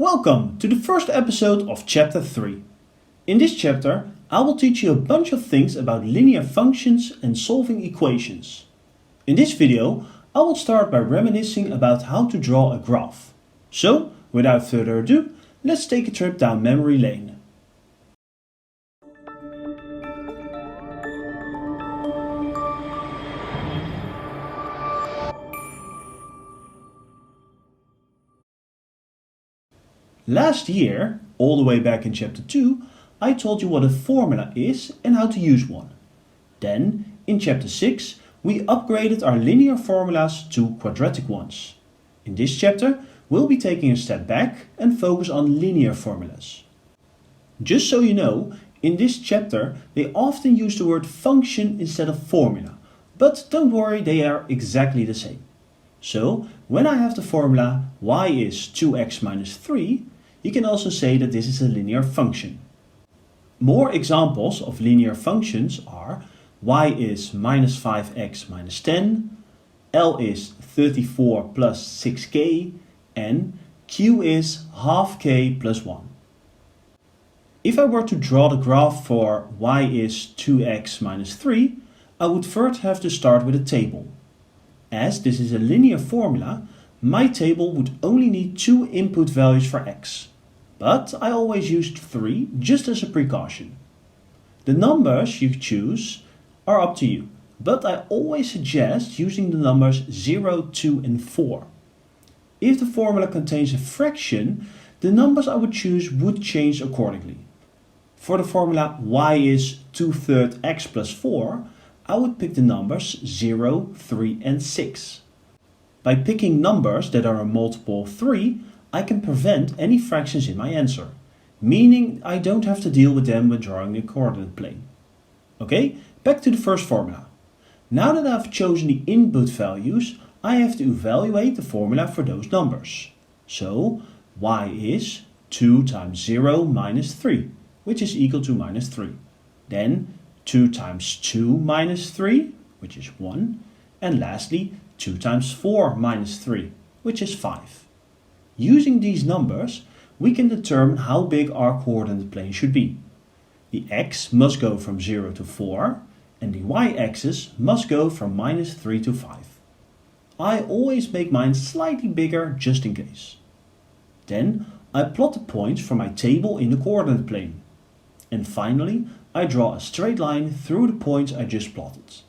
Welcome to the first episode of Chapter 3. In this chapter, I will teach you a bunch of things about linear functions and solving equations. In this video, I will start by reminiscing about how to draw a graph. So, without further ado, let's take a trip down memory lane. Last year, all the way back in Chapter 2, I told you what a formula is and how to use one. Then, in Chapter 6, we upgraded our linear formulas to quadratic ones. In this chapter, we'll be taking a step back and focus on linear formulas. Just so you know, in this chapter, they often use the word function instead of formula, but don't worry, they are exactly the same. So, when I have the formula y is 2x minus 3, you can also say that this is a linear function. More examples of linear functions are y is minus 5x minus 10, L is 34 plus 6k, and q is half k plus 1. If I were to draw the graph for y is 2x minus 3, I would first have to start with a table. As this is a linear formula, my table would only need two input values for x. But I always used 3 just as a precaution. The numbers you choose are up to you, but I always suggest using the numbers 0, 2 and 4. If the formula contains a fraction, the numbers I would choose would change accordingly. For the formula y is 2/3 x plus 4, I would pick the numbers 0, 3 and 6. By picking numbers that are a multiple of 3, I can prevent any fractions in my answer, meaning I don't have to deal with them when drawing the coordinate plane. Okay, back to the first formula. Now that I've chosen the input values, I have to evaluate the formula for those numbers. So, y is 2 times 0 minus 3, which is equal to minus 3. Then 2 times 2 minus 3, which is 1. And lastly, 2 times 4 minus 3, which is 5. Using these numbers, we can determine how big our coordinate plane should be. The x must go from 0 to 4, and the y-axis must go from minus 3 to 5. I always make mine slightly bigger just in case. Then I plot the points for my table in the coordinate plane. And finally, I draw a straight line through the points I just plotted.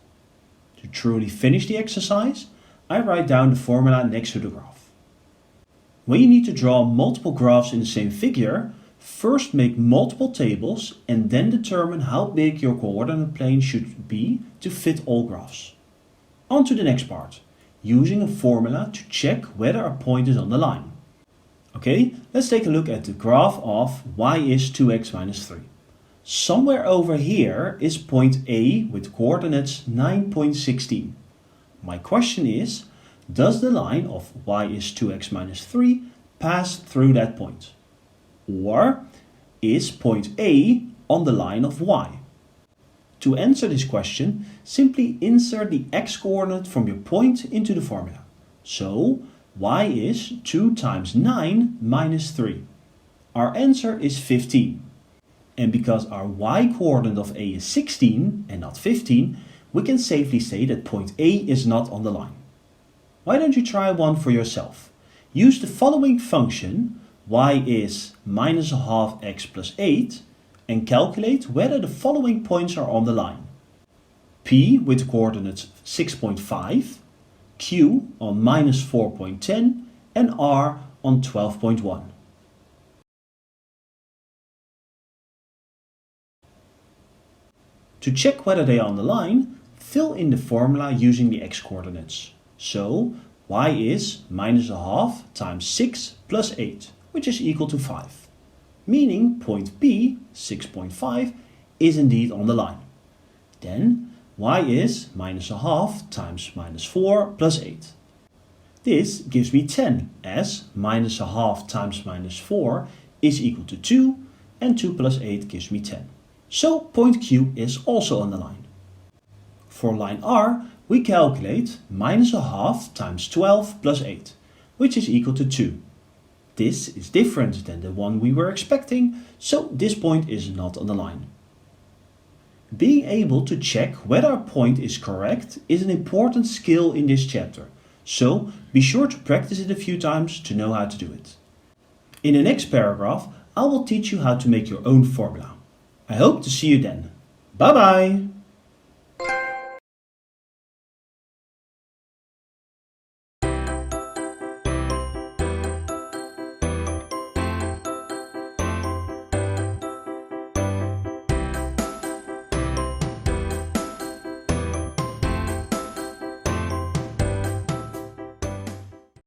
To truly finish the exercise, I write down the formula next to the graph. When you need to draw multiple graphs in the same figure, first make multiple tables and then determine how big your coordinate plane should be to fit all graphs. On to the next part, using a formula to check whether a point is on the line. Okay, let's take a look at the graph of y is 2x minus 3. Somewhere over here is point A with coordinates 9.16. My question is, does the line of y is 2x minus 3 pass through that point? Or is point A on the line of y? To answer this question, simply insert the x-coordinate from your point into the formula. So, y is 2 times 9 minus 3. Our answer is 15. And because our y-coordinate of A is 16 and not 15, we can safely say that point A is not on the line. Why don't you try one for yourself? Use the following function, y is minus a half x plus 8, and calculate whether the following points are on the line. P with the coordinates 6.5, Q on minus 4.10, and R on 12.1. To check whether they are on the line, fill in the formula using the x-coordinates. So, y is minus a half times 6 plus 8, which is equal to 5. Meaning point P, 6.5, is indeed on the line. Then, y is minus a half times minus 4 plus 8. This gives me 10, as minus a half times minus 4 is equal to 2, and 2 plus 8 gives me 10. So, point Q is also on the line. For line R, we calculate minus a half times 12 plus 8, which is equal to 2. This is different than the one we were expecting, so this point is not on the line. Being able to check whether a point is correct is an important skill in this chapter, so be sure to practice it a few times to know how to do it. In the next paragraph, I will teach you how to make your own formula. I hope to see you then. Bye bye!